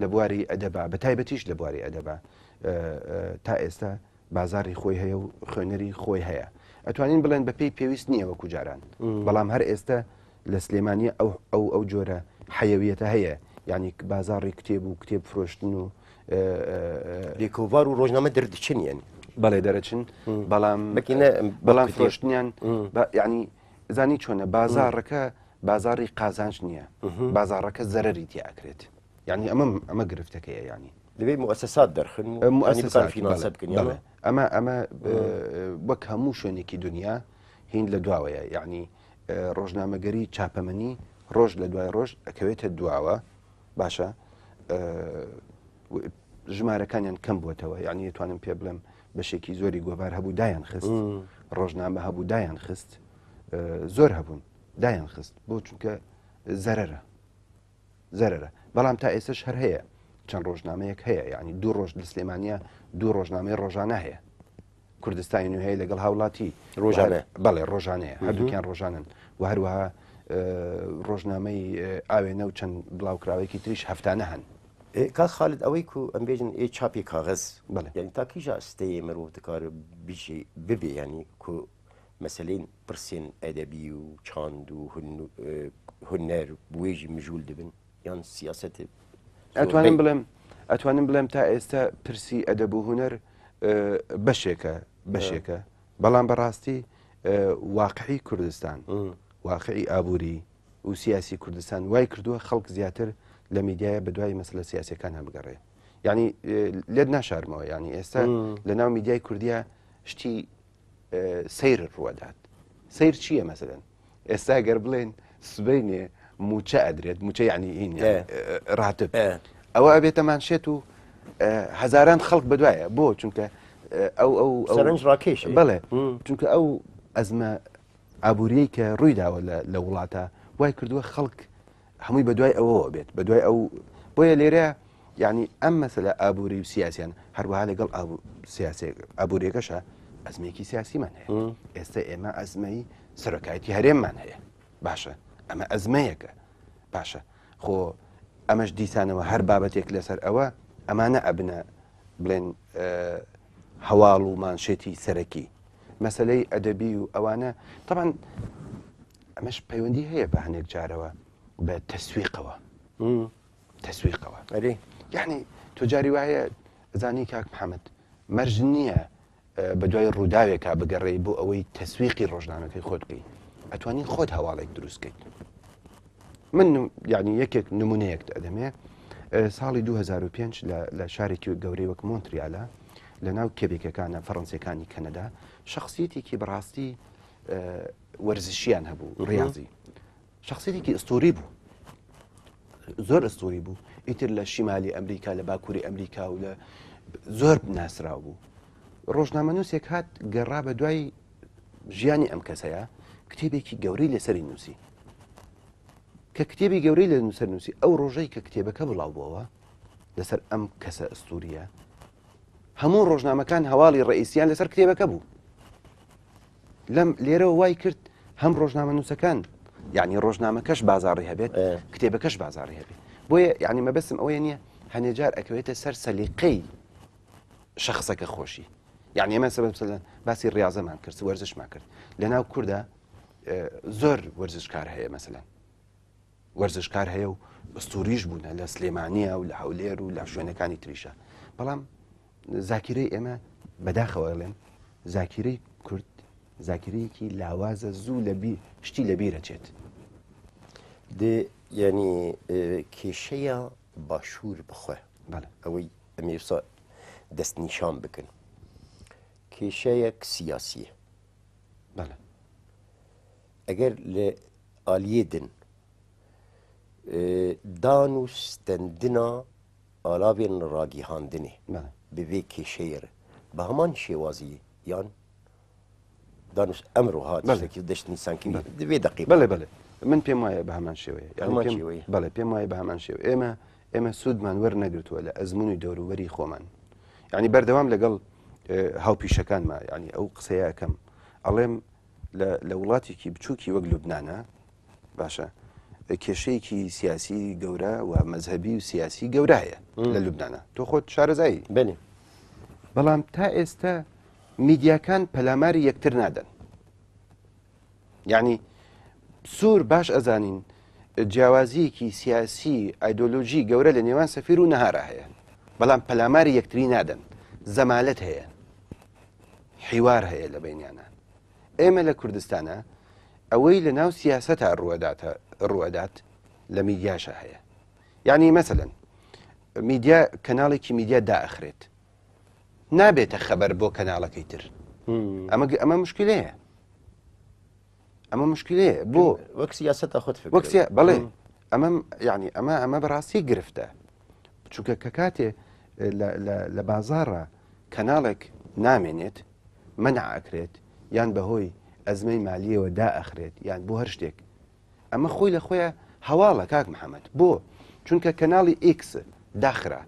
لە بواری ئەدەبا بە تایبەتیش لە بواری ئەدەبا تا ئێستا بازاری خۆی هەیە و خوێنەری خۆی هەیە ئەتوانین بڵێن بە پێی پێویست نییە وەکو جاران بەڵام هەر ئێستا لە سلێمانی ئەو جۆرە حەیەویەتە هەیە یعنی بازاری کتێب و کتێب فرۆشتن و لێکۆڤار و ڕۆژنامە دەردەچن یعنی بەڵێ دەرەچن بەڵام فرۆشتنیان ینی زانی چۆنە بازارڕەکە بازاری قازانج نییە بازارڕەکە زەرری تیاکرێت یعنی ئەمە گرفتەکەیە ینی دەبێ مؤسسات دەرخن فینانسە بکەن ئەمە وەک هەموو شوێنێکی دنیا هین لە دواوەیە یعنی ڕۆژنامەگەری چاپەمەنی ڕۆژ لە دوای ڕۆژ ئەکەوێتە دواوە باشە ژمارەکانیان کەم بووەتەوە یعنی توانم پێ بڵم بەشێکی زۆری گۆڤار هەبوو دایان خست ڕۆژنامە هەبوو دایان خست زۆر هەبوون دایان خست بۆ چونکە زەرەرە بەڵام تا ئێستش هەر هەیە چەند ڕۆژنامەیەک هەیە یعنی دوو ڕۆژ لە سلێمانیا دوو ڕۆژنامەی ڕۆژانە هەیە کوردستانی نوێ هەیە لەگەڵ هاوڵاتی ڕۆژانە بەڵێ ڕۆژانەیە هەردووکیان ڕۆژانن و هەروەها ڕۆژنامەی ئاوێنە و چەند بڵاوکراوێکی تریش هەفتانە هەن کاک خالد ئەوەی کو ئەم بێژن چاپی کاغەز بەڵێ یعنی تاکیژە ئەستەیە مرۆڤ دەکار ببێ ینی کو مەسلەین پرسێن ئەدەبی و چاند و هونەر بوێژی مژول دەبن یان سیاسەت ئەتوانم بڵێم تا ئێستا پرسی ئەدەب و هونەر بەشێکە بەڵام بەڕاستی واقعی کوردستان واقعی ئابووری و سیاسی کوردستان وای کردووە خەڵک زیاتر لە میدیایە بە دوای مەسلە سیاسەکان هەبگەڕێ ینی لێت ناشارمەوە ینی ئێستا لە ناو میدیای کوردیا شتی سیر ڕوەدات سیر چییە مەسەلەن ئێستا گەر بڵێن سبەینێ موچە ئەدرێت موچە یعنی ئین ڕاتب ئەوە ئەبێتە مانشێت و هەزاران خەڵک بەدوایە بۆ چونکە سەرنج ڕاکێش بڵێ چونکە ئەو ئەزمە ئابوووریەی کە ڕوویداوە لە وڵاتە وای کردووە خەڵک هەمووی بەدوای ئەوەوە بێت بەدوای ئەو بۆیە لێرە یعنی ئەم مەسەلە ئابووری و سیاسیان هەروەها لەگەڵ ئابووریەکەشە ئەزمێکی سیاسیمان هەیە ئێستا ئێمە ئەزمەی سەرۆکایەتی هەرێممان هەیە باشە ئەمە ئەزمەیەکە باشە خۆ ئەمەش دیسانەوە هەر بابەتێک لەسەر ئەوە ئەمانە ئەبنە بڵێن هەواڵ و مانشێتی سەرەکی مەسلەی ئەدەبی و ئەوانە طبعاً ئەمەش پەیوەندی هەیە بە هەنێک جارەوە بە تەسویقەوە یعنی تۆ جاری وایە زانی کاک محەممەد مەرج نییە بە دوای ڕووداوێکا بگەڕێی بۆ ئەوەی تەسویقی ڕۆژنامەکەی خۆت بکەیت ئەتوانین خۆت هەواڵێک دروستکەیت من یعنی یەکێک نمونەیەک ئەدەمێ ساڵی 2005 لە شارێکی گەورەی وەک مۆنتریالە لە ناو کێبێکەکانە فەڕەنسیەکانی کەنەدا شخصیەتێکی بەڕاستی وەرزشیان هەبوو ڕاضی شخصیەتێکی ئستوری بوو زۆر ئستوری بوو ئیتر لە شیمالی ئەمریکا لە باکووری ئەمریکا و لە زۆر ناسرااو بوو ڕۆژنامە نووسێک هات گەڕا بە دوای ژیانی ئەم کەسەیە کتێبێکی گەورەی لەسەری نووسی کە کتێبی گەورەی لە نووسەر نووسی ئەو ڕۆژەی کە کتێبەکە بڵاو بووەوە لەسەر ئەم کەسە ئستوریە هەموو ڕۆژنامەکان هەواڵی ڕئیسیان لەسەر کتێبەکە بوو لەم لێرەوە وای کرد هەم ڕۆژنامە نووسەکان یعنی ڕۆژنامەکەش بازاڕی هەبێت کتێبەکەش بازاڕی هەبێت بۆیە یعنی مەبەستم ئەوەیە نییە هەنێجار ئەکەوێتە سەر سەلیقەی شخصەکە خۆشی یعنی ئێمە سەبەب باسی ڕاضەمان کرد وەرزشمان کرد لە ناو کووردا زۆر وەرزشکار هەیە مەسەلەن وەرزشکار هەیە و ئستوریش بوونە لە سلێمانیە و لە هەولێر و لە شوێنەکانی تریشە بەڵام زاکیرەی ئێمە بەداخەوە ئەڵێن زاکیرەی کورد زاکیرەیەکی لاوازە زوو شتی لە بیرەچێت ینی کێشەیە باشوور بخۆێ ئەوەی ئەمێسا دەستنیشان بکەن کێشەیەک سیاسیە ئەگەر لە ئالیێ دن دان و ستەندنا ئالابێن ڕاگیهاندنێ بوێ کێشەیەرە بە هەمان شێوازی یان دانوس ئەمڕۆ هاتێکی دەشتنی سانکی دوێ دقی بڵێ من پێم وایە بە هەمان شێوەیە بەڵێ پێم وایە بە هەمان شێوە ئێمە سوودمان وەرنەگرتووە لە ئەزمموی دەوروبەری خۆمان ینی بەردەوام لەگەڵ هاوپیشەکانمە ینی ئەو قسەیە ئەەکەم ئەڵێم لە وڵاتێکی بچووکی وەک لوبنانە باشە کێشەیەکی سیاسی گەورە و مەزهبی و سیاسی گەورە هەیە لە لوبنانە تۆ خۆت شارەزایی بنێ بەڵام تا ئێستا میدیاکان پەلاماری یەکتر نادەن یعنی سوور باش ئەزانین جیاوازیەکی سیاسی ئایدۆلۆژی گەورە لە نێوان سەفیر و نەهارە هەیە بەڵام پەلاماری یەکتری نادەن زەمالەت هەیە حیوار هەیە لە بینیانە ئێمە لە کوردستانە ئەوەی لە ناو سیاسەتا ڕوەدات لە میدیاشە هەیە یعنی مەسەلەن میدیا کەناڵێکی میدیا دائەخرێت نابێتە خەبەر بۆ کەناڵەکەی تر ئەمە مشکلەیە ئەمە مشکلەیە بۆ وەک سیاسەتە خۆت وەک بەڵێ ئەمە یعنی ئەمە بەڕاستی گرفتە چونکە کە کاتێ لە بازاڕە کەناڵێک نامێنێت مەنعەکرێت یان بەهۆی ئەزمەی مالیەوە دائەخرێت یان بۆ هەر شتێک ئەمە خۆی لە خۆیە هەواڵە کاک محەممەد بۆ چونکە کەناڵی ئیکس داخرا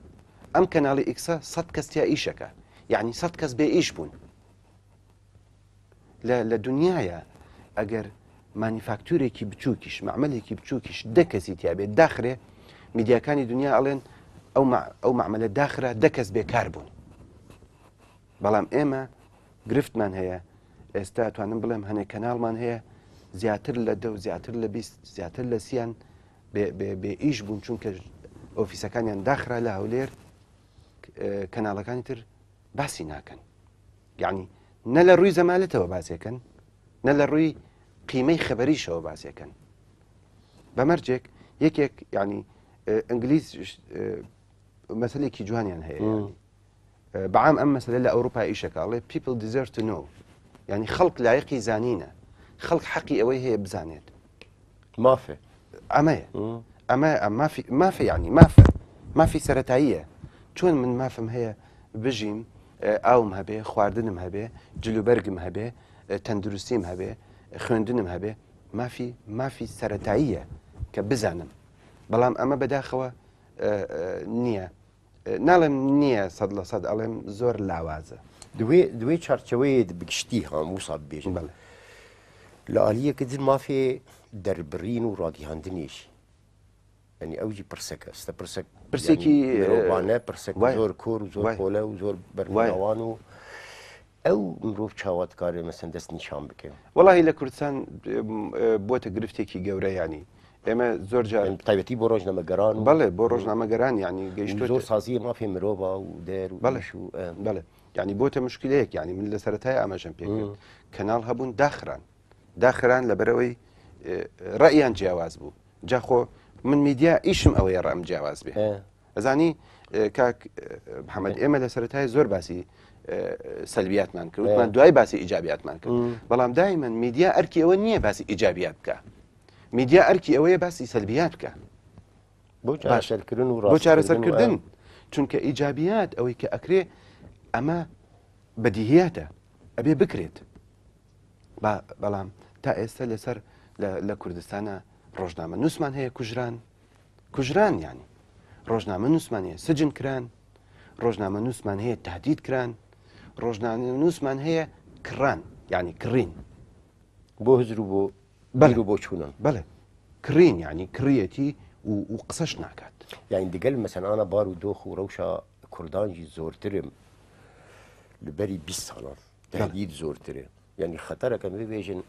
ئەم کەناڵی ئیکسە 100 کەس تیا ئیشەکە یعنی 100 کەس بێ ئیش بوون لە دنیاە ئەگەر مانیفاکتورێکی بچووکیش معمەلێکی بچووکیش دە کەسی تیابێت داخرێ میدیاکانی دنیا ئەڵێن ئەو معمەلە داخرا دە کەس بێکار بوون بەڵام ئێمە گرفتمان هەیە ئێستا توانم بڵێم هەنێک کەناڵمان هەیە زیاتر لە 10 زیاتر لە 20 زیاتر لە 30 بێ ئیش بوون چونکە ئۆفیسەکانیان داخرا لە هەولێر کەناڵەکانی تر باسی ناکەن یعنی نە لە ڕووی زەمالەتەوە باسیەکەن نە لە ڕووی قیمەی خەبەریشەوە باسیەکەن بەمەرجێک یەکێک ینی ئەنگلیز مەسلێکی جوانیان هەیە بەعام ئەم مەسلە لە ئەوروپا ئیشەکەڵێ people deserve to know ینی خەڵک لایەقی زانینە خەڵک حەقی ئەوەی هەیە بزانێت مافێ ئەمەیە ئەمە مافە ینی مافی سەرەتاییە چۆن من مافم هەیە بژیم ئاوم هەبێ خواردنم هەبێ جلوبەرگم هەبێ تەندروستیم هەبێ خوێندنم هەبێ مافی سەرەتاییە کە بزانم بەڵام ئەمە بەداخەوە نییە ناڵێم نییە 100% ئەڵێم زۆر لاوازە دوێ چارچەوەی بگشتی هەموو سا بێژن بەڵێ لە ئالیەکە مافێ دەربڕین و ڕاگەیاندنێشی ئەنی ئەوجی پرسەکە ستە پرسێکی وانە پرسەک زۆر کۆر و زۆر کۆلە و زۆر بەروان و ئەو مرۆڤ چاواتکارێ مەسەن دەست نیشان بکەن وەڵاهی لە کوردستان بۆتە گرفتێکی گەورە ینی ئێمە زۆر جار تایبەتی بۆ ڕۆژنامەگەران بەڵێ بۆ ڕۆژنامەگەران ینی گەیشت زۆر سازی مافی مرۆڤ و دەر و بەڵێ بەڵێ ینی بۆتە مشکلەیەک ینی من لە سەرەتای ئاماژەم پێکرد کەناڵ هەبوون داخران لەبەرەوەی ڕەیان جیاواز بوو جاخۆ من میدیا ئیشم ئەوەیە ڕام جیاواز بێ ئەزانی کاک محەممەد ئێمە لە سەرەتای زۆر باسی سەلبیاتمان کردمان دوای باسی ئیجابیاتمان کرد بەڵام دایمەن میدیا ئەرکی ئەوە نییە باسی ئیجابیات بکە میدیا ئەرکی ئەوەیە باسی سەلبیات بکە بۆ چارەسەرکردن و بۆ چارەسەرکردن چونکە ئیجابیات ئەوەی کە ئەکرێ ئەمە بەدیهیاتە ئەبێ بکرێت بەڵام تا ئێستا لەسەر لە کوردستانە ڕۆژنامە نووسمان هەیە کوژران ینی ڕۆژنامە نووسمان هەیە سجن کران ڕۆژنامە نووسمان هەیە تهدید کران ڕۆژنامە نووسمان هەیە کڕان ینی کڕین بۆ هزر و بۆ بەر و بۆ چوونن بەڵێ کڕین ینی کڕیەتی و قسەش ناکات یاین دیگەل مەسەنانە بار و دۆخ و ڕەوشە کوردانجی زۆرترم لەبەری 20 ساڵان تهدید زۆرترێ ینی خەتەرەکەم ببێژن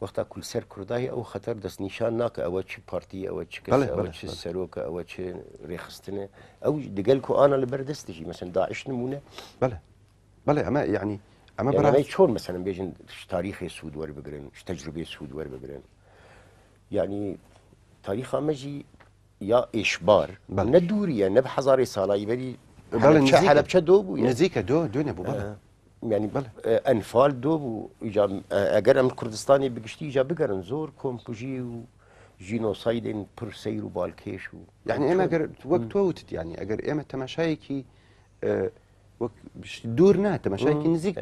وەختا کولسەر کوردایی ئەو خەتەر دەستنیشان ناکە ئەوە چی پارتی ئەوە چ ئەوە چ سەرۆکە ئەوە چ ڕێخستنە ئەو دگەل و ئاە لەبەر دەستشی مەسن داعش نمونە بەڵێ ئەمە یعنی ئەمە بەڕای چۆن مەسەن بێژن تاریخی سوود وەربگرن تەجروبەی سوود وەربگرن یعنی تاریخ ئەمەژی یا ئێشبار نە دووریە نە بە هەزاری ساڵایی بەری حەلەبچە دۆ بوو نزیکە دۆ نەبوو بەڵێ ینی ئەنفال دۆ بوو ئەگەر ئەم کوردستانی بگشتی ئیجا بگەرن زۆر کۆمپژی و ژینۆسایدین پر سەیر و بالکێش و یعنی ئێمە وەک تۆ وتت ینی ئەگەر ئێمە تەماشایەکی دوور نا تەماشایەکی نزیک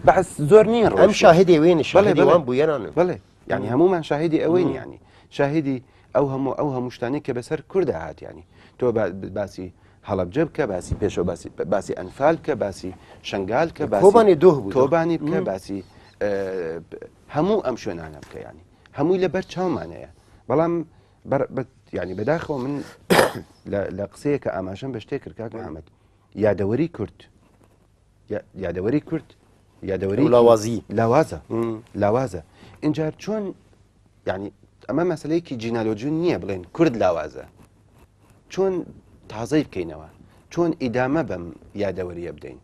بەس زۆر نییە ئەم شاهدی وێنە شاهدیوان بوویێنانە بڵێ ینی هەمومان شاهدی ئەوەی ینی شاهدی ئەو هەموو شتانی کە بەسەر کووردە هات ینی تۆ باسی هەڵەبجە بکە باسی پێشەوە باسی ئەنفال کە باسی شنگال کە کۆبانی دۆ بوو تۆبانی بکە باسی هەموو ئەم شوێنانە بکە ینی هەمووی لەبەر چاومانەیە بەڵام ینی بەداخەوە من لە قسەیە کە ئاماژەم بە شتێک کرد کاک محەممەد یادەوەری کورد یادەوەری لاوازە اینجا چۆن ینی ئەمە مەسلەیەکی جینالۆجی نییە بڵێن کورد لاوازە چۆن تازەی بکەینەوە چۆن ئیدامە بەم یادەوەریە بدەین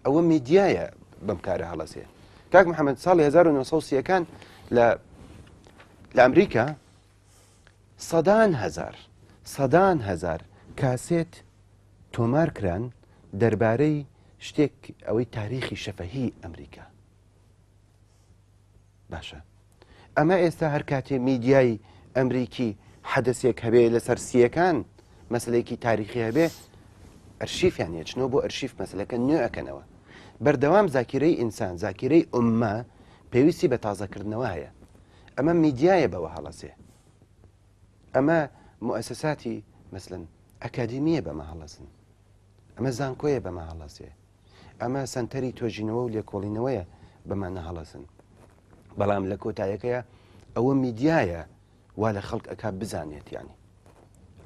ئەوە میدیایە بەم کارە هەڵەسێ کاک محەممەد ساڵی 1930ەکان لە ئەمریکا سەدان هەزار کاسێت تۆمار کران دەربارەی شتێک ئەوەی تاریخی شەفەهی ئەمریکا باشە ئەمە ئێستا هەر کاتێ میدیای ئەمریکی حەدەسێک هەبێ لەسەر سیەکان مەسلەیەکی تاریخی هەبێ ئەرشیفیان هێچنەوە بۆ ئەرشیف مەسلەکە نوێ ئەکەنەوە بەردەوام زاکیرەی ئینسان زاکیرەی ئوممە پێویستی بە تازەکردنەوە هەیە ئەمە میدیایە بەوە هەڵەسێ ئەمە مؤسساتی مثلەن ئەکادیمیە بەمە هەڵەسن ئەمە زانکۆیە بەمە هەڵەسێ ئەمە سنتەری تۆژینەوە و لێکۆڵینەوەیە بەمانە هەڵەسن بەڵام لە کۆتایەکەیە ئەوە میدیایە وا لە خەڵک ئەک بزانێت ینی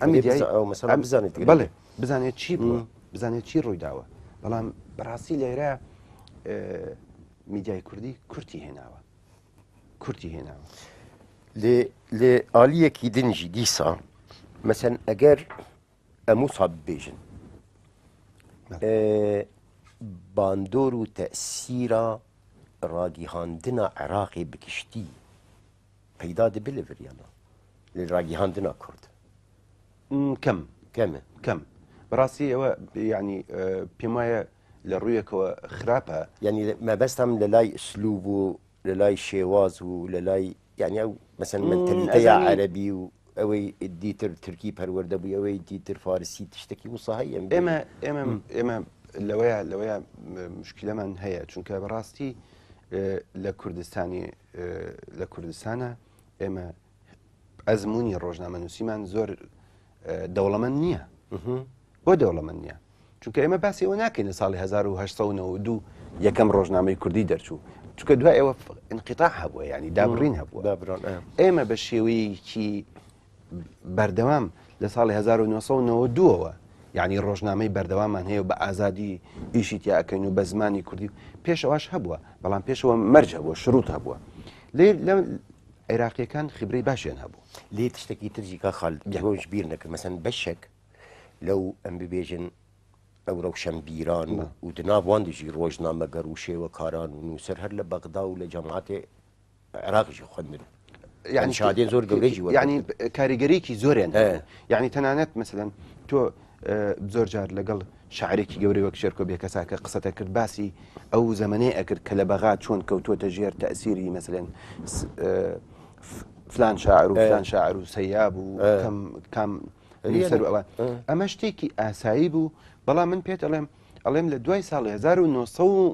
بڵێ بزانێت چی بووە بزانێت چی ڕووی داوە بەڵام بەڕاستی لێرە میدیای کوردی کورتی هێناوە کورتی هێناوە لێ ئالیەکی دنجی دیسا مەسەن ئەگەر ئەموو سا ببێژن باندۆر و تەسیرا ڕاگیهاندنا عێراقی بکشتی پەیدا دەبێ لە ڤریانە لە ڕاگیهاندنا کورد کەم کەمە کەم بەڕاستی ئەوە ینی پێم وایە لە ڕوویەکەوە خراپە ینی مەبەستم لە لای ئسلوب و لە لای شێواز و لە لای یعنی ئەو مەسەن منتەلیتەیە عەرەبی و ئەوەی دیتر تورکی پەروەردە بووی ئەوەی دیتر فارسی تشتێکی وساهەیە ئێمە لەوەیە مشکلەمان هەیە چونکە بەڕاستی لە کوردستانە ئێمە ئەزمموی ڕۆژنامە نووسیمان زۆر دەوڵەمەند نییە بۆ دەوڵەمەند نییە چونکە ئێمە باسی ئەوە ناکەین لە ساڵی 1992 یەکەم ڕۆژنامەی کوردی دەرچوو چونکە دوای ئەوە انقطاع هەبووە ینی دابڕین هەبووە ئێمە بە شێوەیەکی بەردەوام لە ساڵی 1992ەوە یعنی ڕۆژنامەی بەردەوامان هەیە و بە ئازادی ئیشی تیاکەین و بە زمانی کوردی پێشەواش هەبووە بەڵام پێشەوە مەرج هەبووە شروط هەبووە لە عێراقیەکان خبرەی باشیان هەبوو لێ تشتێکی ترجی کا خاڵ بۆش بیر نەکرد مەسەن بەشێک لەو ئەم ببێژن ئەو ڕەوشەمبیران و دناوان دژی ڕۆژنامەگەر و شێوە کاران و نووسەر هەر لە بەغدا و لە جەماعەتێ عێراقیشی خوێندن یعنی شادێن زۆر گەورەی ینی کاریگەریکی زۆریان یعنی تەنانەت مەسەلەن تۆ زۆر جار لەگەڵ شاعرێکی گەورەی وەک شێرکۆ بێکەساکە قسەتە کرد باسی ئەو زەمانەیە ئەکرد کە لە بەغا چۆن کەوتۆتە ژێر تەئسیری مەسەلەن فلان شاعر و فلان شاعر و سەیاب و کام نووسەر و ئەوان ئەمە شتێکی ئاسایی بوو بەڵام من پێت ئەڵێم لە دوای ساڵی 1990ەوە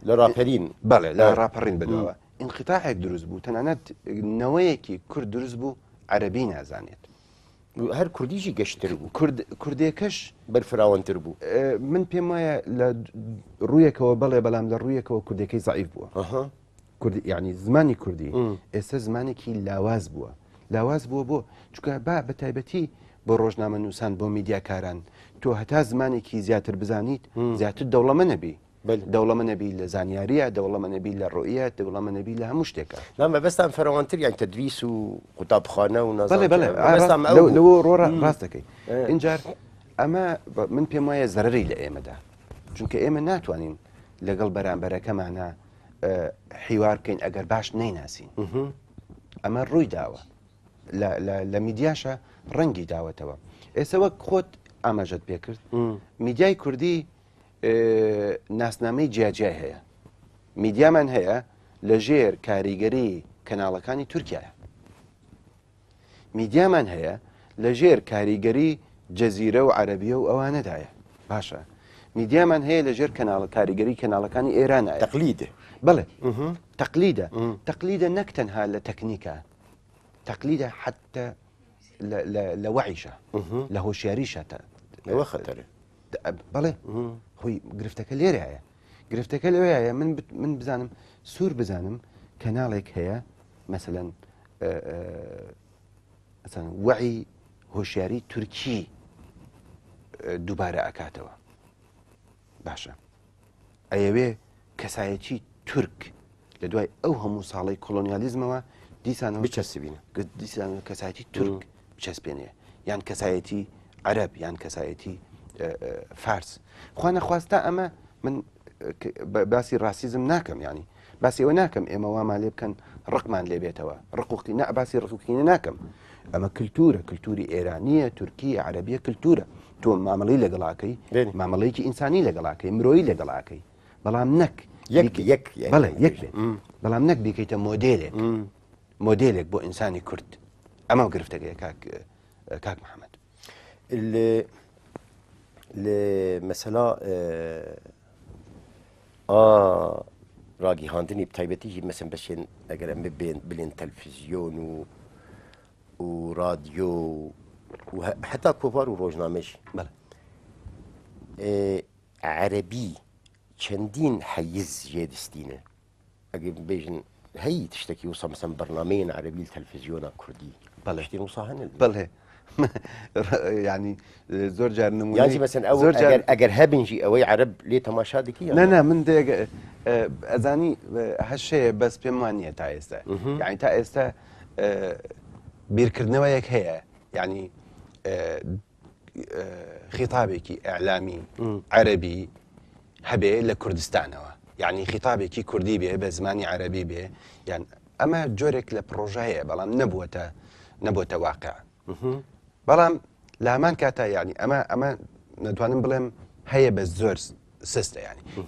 لە ڕاپەرین بەڵێ لە ڕاپەڕین بەدەوە انقطاعێک دروست بوو تەنانەت نەوەیەکی کورد دروست بوو عەرەبی نازانێت هەر کوردیژی گەشتتر بوو کوردێکەش بەرفراوانتر بوو من پێم وایە لە ڕوویەکەوە بەڵێ بەڵام لە ڕوویەکەوە کوردەکەی زعیف بووە یعنی زمانی کوردی ئێستا زمانێکی لاواز بووە بۆ چونکە بە تایبەتی بۆ ڕۆژنامە نووسان بۆ میدیاکاران تۆ هەتا زمانێکی زیاتر بزانیت زیاتر دەوڵەمە نەبی دەوڵەمە نەبی لە زانیاریە دەوڵەمە نەبی لە ڕۆیە دەوڵەمە نەبی لە هەموو شتێکە مەبەستان فەرەوانتر یان تەدریس و قوتابخانە و لەوە ڕۆڕە ڕاست دەکەی اینجار ئەمە من پێم وایە زەرەری لە ئێمەدا چونکە ئێمە ناتوانین لەگەڵ بەرامبەرەکەمانە حیوار بکەین ئەگەر باش نەیناسین ئەمە ڕووی داوە لە میدیاشە ڕەنگی داوەتەوە ئێستا وەک خۆت ئاماژەت پێکرد میدیای کوردی ناسنامەی جیاجیای هەیە میدیامان هەیە لە ژێر کاریگەری کەناڵەکانی تورکیایە میدیامان هەیە لە ژێر کاریگەری جەزیرە و عەرەبیە و ئەوانەدایە باشە میدیامان هەیە لە ژێر کاریگەری کەناڵەکانی ئێرانە تەقلیدە بڵێ تەقلیدە نەک تەنها لە تەکنیکە تەقلیدە حتى لە وعیشە لە هۆشیاریشە ئەوە خەتەرە بەڵێ هۆی گرفتەکە لێرەیە گرفتەکە لەوەیە من بزانم سوور بزانم کەناڵێک هەیە مەسەلەن وعی هۆشیاری تورکی دووبارە ئەکاتەوە باشە ئەیەوێ کەسایەتی تورک لە دوای ئەو هەموو ساڵی کۆلۆنیالیزمەوە دیسانەوە بچەسبینە دیسانەوە کەسایەتی تورک بچەسپێنێ یان کەسایەتی عەرەب یان کەسایەتی فارس خوا نەخواستا ئەمە من باسی ڕاسیزم ناکەم ینی باسی ئەوە ناکەم ئێمە وامان لێ بکەن ڕقمان لێ بێتەوە ڕقوقی باسی ڕقوقینە ناکەم ئەمە کللتورە کللتوری ئێرانیە تورکی عەرەبیە کللتورە تۆ مامەڵی لەگەڵاکەی مامەڵەیەکی ئینسانی لەگەڵاکەی مرۆیی لەگەڵاکەی بەڵام نەک بەڵێ یەک بێت بەڵام نەک بیکەیتە مۆدێلێک بۆ ئینسانی کورد ئەمە گرفتەکەی کاک محەممەد لە مەسەلا ڕاگیهاندنی تایبەتیژی مەسن بەشێن ئەگەر ئەمە بلێن تەلڤیزیۆن و رادیۆ و هەتا کۆڤار و ڕۆژنامەشی عەرەبی چەندین حەیز ژێدستینە ئەگەر بێژن هەی تشتێکی وسە مەسەن بەرنامەیەن عەرەبی تەلڤیزیۆنە کوردی بەڵێ شتێن وسا هەنە بەڵێ يعني زۆر جار نمونەی یانجی مەسەن ئەو زۆر جار ئەگەر هەبنجی ئەوەی عرب لێ تەماشا دکی نه من دێ ئەزانی هەشەیە بەس پێم وانە تا ئێستا یعنی تا ئێستا بیرکردنەوەیەک هەیە یعنی خیتابێکی ئەعلامی عەربی هەبێ لە کوردستانەوە یعنی خیتابێکی کوردی بێ بە زمانی عەربی بێ یان ئەمە جۆرێک لە پرۆژەیە بەڵام نەبووە واقع بەڵام لە هەمان کاتە یعنی ئەمە نتوانم بڵێم هەیە بە زۆر سستە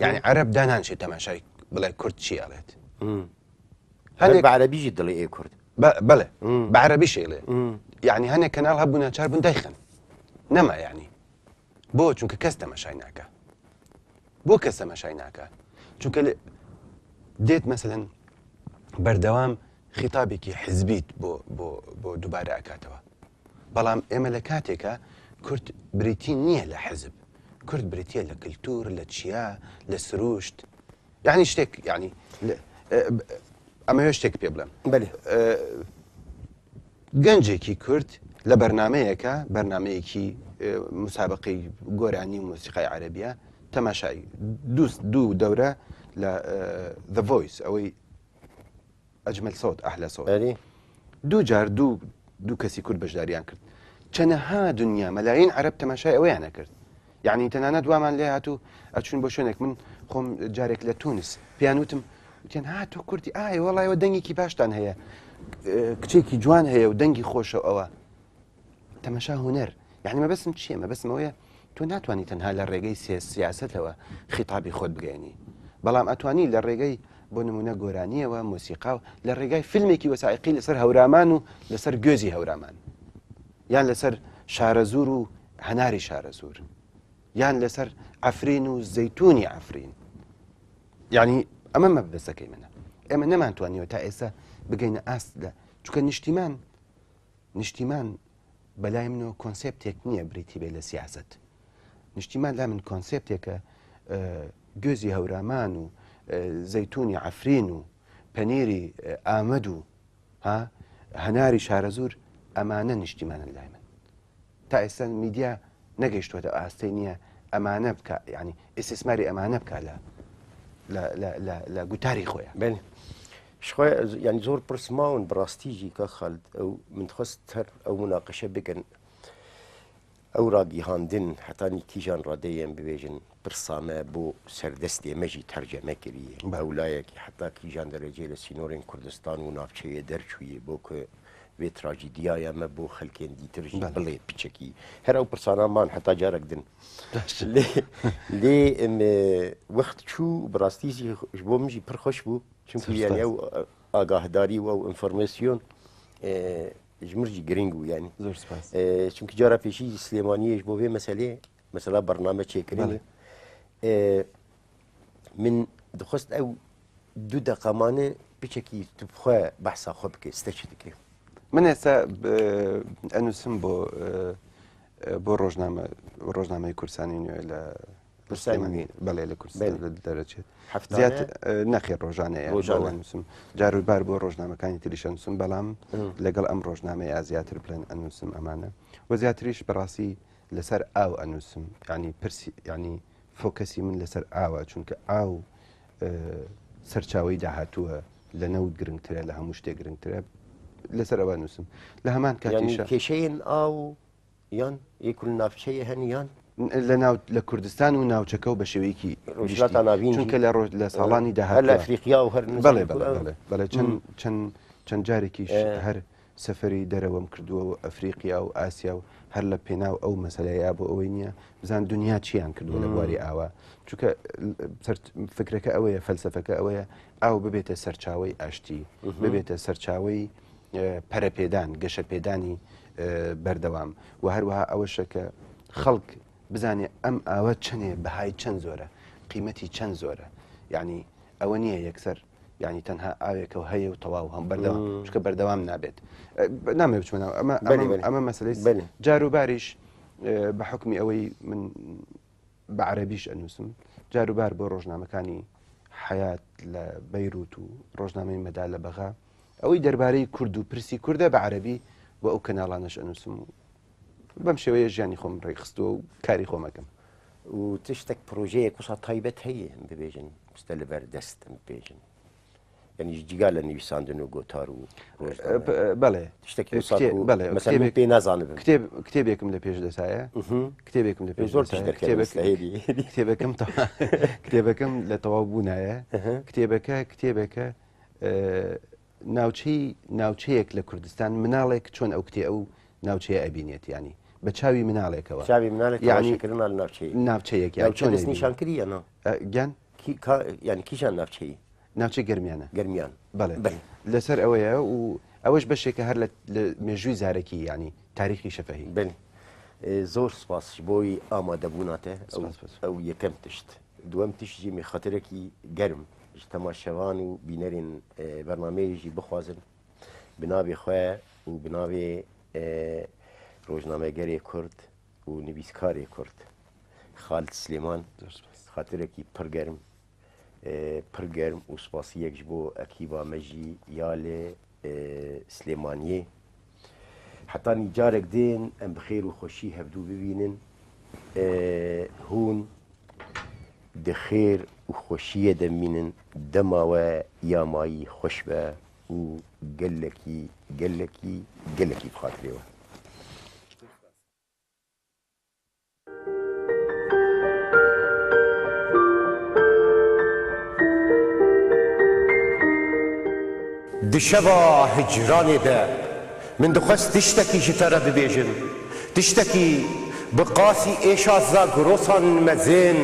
یعنی عەرب دانانشێت تەماشای بڵێ کورد چی ئەڵێت هەندێک بە عەربیژی دڵێ ئێ کورد بەڵێ بە عەربی شێڵێ یعنی هەنێک کەناڵ هەبوو ناچار بوون دایخن نەما یعنی بۆ چونکە کەس تەماشای ناکە بۆ کەس تەماشای ناکە چونکە دێت مەسەلەن بەردەوام خیتابێکی حزبیت بۆ دووبارە ئەکاتەوە بەڵام ئێمە لە کاتێکە کورد بریتی نییە لە حزب کورد بریتە لە کللتور لە چیا لە سروشت یعنی شتێک یعنی ئەمە شتێک پێ بڵێم گەنجێکی کورد لە بەرنمەیەکە بەرنمەیەکی مسابقی گۆرانی و مۆسیقای عەربیە تەماشای دوو دەورە لە The Voice ئەوەی ئەجمل سۆت ئەحلە سۆت دوو جار دوو کەسی کورد بەشداریان کرد چەنەها دنیا مەلاین عەرب تەماشای ئەوەیانە کرد یعنی تەنانەت دوامان لێ هاتوو ئەچون بۆ شوێنێک من خۆم جارێک لە تونس پیانوتم وتیان هاتۆ کوردی ئای وەڵایەوە دەنگێکی باشتان هەیە کچێکی جوان هەیە و دەنگی خۆشە ئەوە تەماشا هونەر یعنی مەبەستم چییە مەبەستم ئەوەیە تۆ ناتوانانی تەنها لە ڕێگەی سیاسەتەوە خیتابی خۆت بگەێنی بەڵام ئەتوانی لە ڕێگەی بۆ نمونە گۆرانیەوە مۆسیقا و لە ڕێگای فیلمێکی وەسائقی لەسەر هەورامان و لەسەر گوێزی هەورامان یان لەسەر شارەزور و هەناری شارەزور یان لەسەر ئەفرین و زەیتونی ئەفرین یعنی ئەمە مەبەستەکەی منە ئێمە نەمانتوانیەوە تا ئێستا بگەینە ئاست لە چونکە نیشتیمان بەلای منەوە کۆنسێپتێک نییە بریتی بێ لە سیاست نیشتیمان لا من کۆنسێپتێکە گوێزی هەورامان و زەیتونی ئەفرین و پەنیری ئامەد و هەناری شارەزور ئەمانە نیشتیمانن لای من تا ئێستا میدیا نەگەیشتوەتە ئاستەی نییە ئەمانە بکە ینی ئێستثماری ئەمانە بکە لە گوتاری خۆیان بێن ینی زۆر پرسماون بڕاستیژی کە خەلد ئەو من خست هەر ئەو مناقەشە بگەن ئەو ڕاگیهاندن حتانی کیژان ڕادەیەم ببێژن پرسامە بۆ سەردەستێ مەژی تەرجەمە کردیە بەولایەکی حتا کیژان دەرەجێ لە سینۆرین کوردستان و ناوچەیە دەرچوویە بۆ کە وێ تراژیدیایە ئەمە بۆ خەلکێن دیترژی بڵێ پچەکی هەر ئەو پرسانامان حتا جارێک دن لێ وەخت چوو بڕاستیزی بۆ منژی پرخۆش بوو چونکە یانی ئەو ئاگاهداری و ئەو ئینفۆرماسیۆن ژمرجی گرنگ بوو ینی چونکە جارە پێشی سلێمانیەش بۆ بێ مەسەلێ مەسەلا بەرنامە چێکردنی من دخست ئەو دوو دەقەمانە پچێکی تبخوا بەحسا خۆ بکەیت ستەچ دکێ من ئێستا ئەنووسم بۆ ڕۆژنامەی کورسانی نوێ لە بەڵێ لە کورسان دەرەچێت زیاتر نەخێر ڕۆژانەیە ڕۆژانووسم جاروبار بۆ ڕۆژنامەکانی تریشە نووسم بەڵام لەگەڵ ئەم ڕۆژنامەیە زیاتر بڵێن ئەنووسم ئەمانە وە زیاتریش بەڕاستی لەسەر ئاو ئەنووسم ینی پرسی ینی فۆکەسی من لەسەر ئاوە چونکە ئاو سەرچاوی داهاتووە لە نەوت گرنگترە لە هەموو شتێک گرنگترە لەسەر ئەوە نووسم لە هەمان کاتیشە کێشەیەن ئاو یان یەکول ناوچەیە هەنیان لە کوردستان و ناوچەکە و بە شێوەیەکی چونکە لە ساڵانی داهات لە ئەفریقیا و هەر بەڵێ چەند جارێکیش هەر سەفەری دەرەوەم کردووە و ئەفریقیا و ئاسیا و هەر لە پێناو ئەو مەسەلەیە بۆ ئەوەی نییە بزان دنیا چیان کردووە لە بواری ئاوا چونکە فکرەکە ئەوەیە فەلسەفەکە ئەوەیە ئاو ببێتە سەرچاوی ئاشتی ببێتە سەرچاوی پەرەپێدان گەشە پێدانی بەردەوام و هەروەها ئەوەشە کە خەڵک بزانێ ئەم ئاوە چەندێ بەهای چەند زۆرە قیمەتی چەند زۆرە یعنی ئەوە نییە یەکسەر ینی تەنها ئاوێکە و هەیە و تەواو هەم بەردەوام چکە بەردەوام نابێت نامێ بچمەوە ئەمە مەسلەی جاروباریش بە حکمی ئەوەی من بە عەرەبیش ئەنووسم جاروبار بۆ ڕۆژنامەکانی حەیات لە بەیروت و ڕۆژنامەی مەدا لە بەغا ئەوەی دەربارەی کورد و پرسی کووردە بە عەرەبی بۆ ئەو کەناڵانەش ئەنووسم و بەم شێوەیە ژیانی خۆم ڕێخستووە و کاری خۆمەکەم. و تشتێک پرۆژەیەک وسا تایبەت هەیە ببێژن مستە لەبەر دەستم بێژن یعنی جگا لە نویساندن و گۆتار و بەڵێ تشتێکی مەسەڵەن پێ نازانم کتێبێکم لە پێش دەسایە کتێبێکم لە پێش کتێبەکەم لە تەواو بوونایە کتێبەکە ناوچەیەک لە کوردستان مناڵێک چۆن ئەو کتێ ئەو ناوچەیە ئەبینێت ینی بە چاوی مناڵێکەوە ناوچەیەک نیشانکردیە گیان ینی کیشان ناوچەی ناوچەی گەرمیانە گەرمیان بەڵێ لەسەر ئەوەیە و ئەوەش بەشێکە هەر لە مێژووی زارەکی ینی تاریخی شەفەهی بن زۆر سپاس بۆی ئامادەبووناتە ئەو یەکەم تشت دووەم تشتجیمی خەترێکی گەرم تەماشەوان و بینەرین بەرنمەیەژی بخوازن بناوێ خوێ و بناوێ ڕۆژنامەگەرێ کورد و نویسکارێ کورد خالد سلێمان خاطرێکی پرگەرم و سپاسیەکش بۆ ئەکیبا مەژی یالێ سلێمانیێ حتانی جارێک دێن ئەم بخێر و خۆشی هەبدوو ببینن هون دخێر و خۆشیە دەمینن دەماوە یامایی خۆش بە و گەلێکی بخاترێەوە دشەوا هجرانێ de من dixwest tiştekî ji te re bibêjim tiştekî bi qasî êşa zagirosan mezin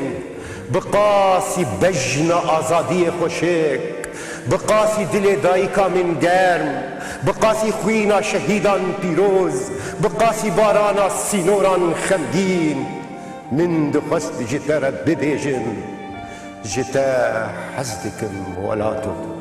bi qasî bejna azadiyê xweşik bi qasî dilê dayîka min germ bi qasî xwîna şehîdan pîroz bi qasî barana sînoran xemgîn min dixwest ji te re bibêjim ji te hez dikim welato